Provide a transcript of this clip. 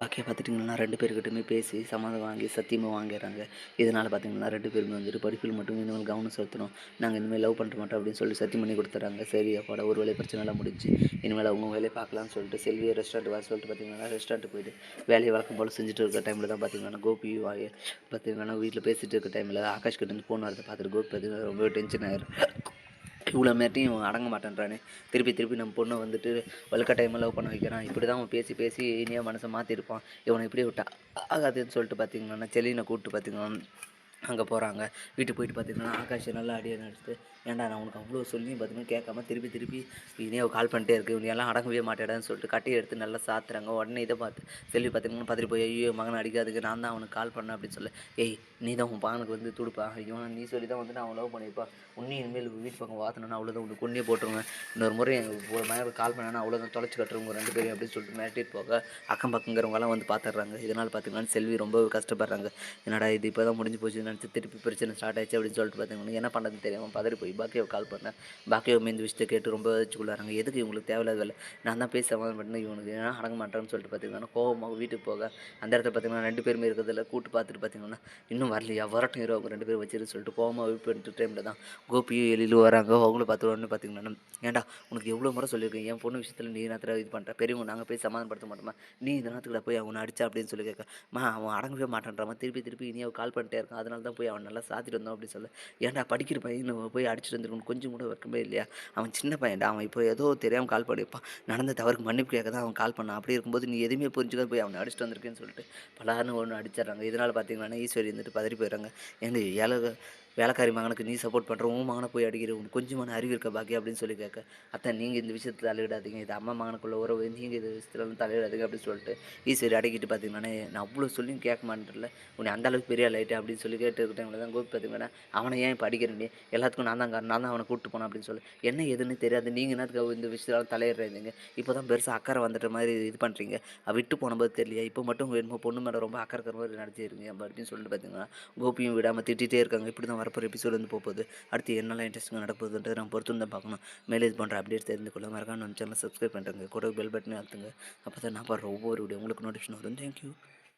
பாக்கியா பார்த்துட்டிங்கன்னா 2 பேர்கிட்டயுமே பேசி சம்மதம் வாங்கி சத்தியமும் வாங்கிர்றாங்க. இதனால பார்த்தீங்கன்னா 2 பேருமே வந்துட்டு படிப்பில் மட்டும் இனிமேல் கவனம் செலுத்தணும். நாங்க இனிமேல் லவ் பண்ண மாட்டோம் அப்படின்னு சொல்லி சத்தியம் பண்ணி குடுத்துர்றாங்க. சரி அப்பாடா ஒரு வேளை பிரச்சனைலாம் முடிஞ்சுச்சு. இனிமேல் அவங்க வேலைய பார்க்கலாம்னு சொல்லிட்டு செல்விய ரெஸ்டாரண்ட் வர சொல்லிட்டு பார்த்தீங்கன்னா, ரெஸ்டாரண்ட்டுக்கு போயிட்டு வேலைய வழக்கம் போல செஞ்சுட்டு இருக்க டைம்ல தான் பார்த்தீங்கன்னா, கோபியும் பார்த்தீங்கன்னா வீட்ல பேசிட்டு இருக்க டைம்ல ஆகாஷ் கிட்டேருந்து ஃபோன் வரத பார்த்துட்டு கோபி பார்த்தீங்கன்னா ரொம்பவே டென்ஷன் ஆயிடுறாரு. இவ்வளோ மேட்டியும் இவன் அடங்க மாட்டேன்றானே! திருப்பி திருப்பி நம்ம பொண்ண வந்துட்டு வலுக்கட்டாயமா லவ் பண்ண வைக்கிறான். இப்படி தான் அவன் பேசி பேசி இனியா மனச மாத்திருப்பான். இவன இப்படியே விட்டா ஆகாதுன்னு சொல்லிட்டு பார்த்தீங்கன்னா, செலின கூப்பிட்டு பார்த்தீங்கன்னா அங்கே போகிறாங்க. வீட்டுக்கு போயிட்டு பார்த்தீங்கன்னா, ஆகாஷ் நல்லா அடி அடிச்சுட்டு, "ஏன்டா நான் உனக்கு அவ்வளோ சொல்லியும் பார்த்தீங்கன்னா கேட்காம திருப்பி திருப்பி இனியாவ கால் பண்ணிட்டே இருக்கு. நீ எல்லாம் அடங்கவே மாட்டேடான்னு" சொல்லிட்டு கட்டைய எடுத்து நல்லா சாத்துறாங்க. உடனே இத பார்த்து செல்வி பார்த்தீங்கன்னா பதறி போய், "ஐயோ! மகன அடிக்காதீங்க. நான் தான் அவனுக்கு கால் பண்ணேன்" அப்படின்னு சொல்ல, "ஏய்! நீ தான் உன் பையனுக்கு வந்து துடுப்பா? இவன நீ சொல்லி தான் வந்து நான் லவ் பண்ணியிருப்பான். உன்னையும் இனிமேல் வீட்டு பக்கம் வாத்துனேன்னா அவ்வளோதான் உன்னை கொன்னே போட்டுருவேன். இன்னொரு முறை எங்க ஒரு மகனுக்கு கால் பண்ணேன்னா அவ்வளோதான் தொலைச்சு கட்டுருவேன் உங்க 2 பேரையும்" அப்படின்னு சொல்லிட்டு மிரட்டிட்டு போக, அக்கம் பக்கங்கிறவங்கலாம் வந்து பார்த்துடுறாங்க. இதனால் பார்த்தீங்கன்னா செல்வி ரொம்ப கஷ்டப்படுறாங்க. என்னடா இது இப்போ தான் முடிஞ்சு போச்சுன்னு நினச்சி திருப்பி பிரச்சனை ஸ்டார்ட் ஆயிடுச்சு அப்படின்னு சொல்லிட்டு பார்த்தீங்கன்னா என்ன பண்ணுறதுன்னு தெரியாமல் பதறி போய் பாக்கியாவுக்கு கால் பண்ணேன். பாக்கியாவும் இந்த விஷயத்தை கேட்டு ரொம்ப வச்சுக்குள்ளாராங்க. எதுக்கு இவங்களுக்கு தேவையில்லாத வேலை, நான் தான் பேசி சமாதானம் பண்ணேன், இவனுக்கு ஏன்னா அடங்க மாட்டான்னு சொல்லிட்டு பார்த்தீங்கன்னா கோவமாக வீட்டுக்கு போக அந்த இடத்துல பார்த்தீங்கன்னா 2 பேருமே இருக்கிறதில்ல கூட்டு பார்த்துட்டு பார்த்தீங்கன்னா இன்னும் வரலையா வரட்டும் இரு அவங்க 2 பேரும் வச்சிருந்து சொல்லிட்டு கோவமாக வெயிட் பண்ணிட்டு டைமில் தான் கோபியும் எழிலும் வராங்க. அவங்கள பார்த்த உடனே பார்த்தீங்கன்னா, ஏன்டா உனக்கு எவ்வளோ முறை சொல்லியிருக்கேன் என் பொண்ணு விஷயத்தில் நீ நேரத்தில் இது பண்ணுற பெரியவங்க நாங்கள் போய் சமாதானப்படுத்த மாட்டோமா, நீ இந்த நேரத்துக்கு போய் அவனை அடிச்சா அப்படின்னு சொல்லி கேட்க, அவன் அடங்கவே மாட்டேன்றான் திருப்பி திருப்பி இனியாவை கால் பண்ணிட்டே இருக்கான், அதனால தான் போய் அவன் நல்லா சாத்திட்டு வந்தோம் அப்படின்னு சொல்ல, ஏன்டா படிக்கிற பையன் போய் அடிச்சுட்டு வந்துருக்கணும் கொஞ்சம் கூட வெட்கமே இல்லையா, அவன் சின்ன பையன்டா, அவன் இப்போ ஏதோ தெரியாமல் கால் பண்ணியிருப்பான், நடந்த தவறுக்கு மன்னிப்பு கேட்க தான் அவன் கால் பண்ணான், அப்படி இருக்கும்போது நீ எதுவுமே புரிஞ்சுக்காத போய் அவனை அடிச்சுட்டு வந்திருக்கேன்னு சொல்லிட்டு பலாருன்னு ஒன்று அடிச்சிடுறாங்க. இதனால் பார்த்தீங்கன்னா ஈஸ்வரி வந்துட்டு பதறி போயிடுறாங்க. ஏங்க வேலைக்காரி மகனுக்கு நீ சப்போர்ட் பண்ணுற உன் மகனை போய் அடிக்கிற உனக்கு கொஞ்சமான அறிவு இருக்க பாக்கி அப்படின்னு சொல்லி கேட்க, அத்தை நீங்கள் இந்த விஷயத்தில் தலையிடாதீங்க, இது அம்மா மகனுக்குள்ள உறவு, நீங்கள் இது விஷயத்தில் தலையிடாதீங்க அப்படின்னு சொல்லிட்டு ஈஸ்வரி அடக்கிட்டு பார்த்தீங்கன்னா, நான் அவ்வளோ சொல்லியும் கேட்க மாட்டேன்ல, உன்னை அந்த அளவுக்கு பெரிய ஆளாயிட்டே அப்படின்னு சொல்லி கேட்டு இருக்க டைமில் தான் கோபி பார்த்தீங்கன்னா, அவனை ஏன் இப்போ அடிக்கிறேன் நீ, எல்லாத்துக்கும் நான் தான் காரணம், நான் தான் அவனை கூப்பிட்டு போனேன் அப்படின்னு சொல்லி, என்ன எதுன்னு தெரியாது நீங்கள் என்னத்துக்கு இந்த விஷயத்தில் தலையிடுறீங்க, இப்போ தான் பெருசாக அக்கறை வந்துட்ட மாதிரி இது பண்ணுறீங்க, விட்டு போனபோது தெரியலையா, இப்போ மட்டும் என்னமோ பொண்ணு மேலே ரொம்ப அக்கறை இருக்கிற மாதிரி நடத்திடுங்க அப்படின்னு சொல்லிட்டு பார்த்தீங்கன்னா கோபியும் விடாமல் திட்டிகிட்டே இருக்காங்க. இப்படி தான் வரப்போகிற எபிசோடு வந்து போகுது. அடுத்து என்னெல்லாம் இன்ட்ரெஸ்டிங்காக நடப்போகுதுன்றதை நம்ம பொறுத்து தான் பார்க்கணும். மேலே இது போன்ற அப்டேட்ஸ் தெரிந்து கொள்ள மறக்காம நம்ம சேனலை சப்ஸ்கிரைப் பண்ணுறேங்க, கூட பெல் பட்டனை அழுத்துங்க. அப்போ தான் நான் பாடுற ஒவ்வொரு வீடியோ உங்களுக்கு நோட்டிஃபிகேஷன் வரும். தேங்க்யூ.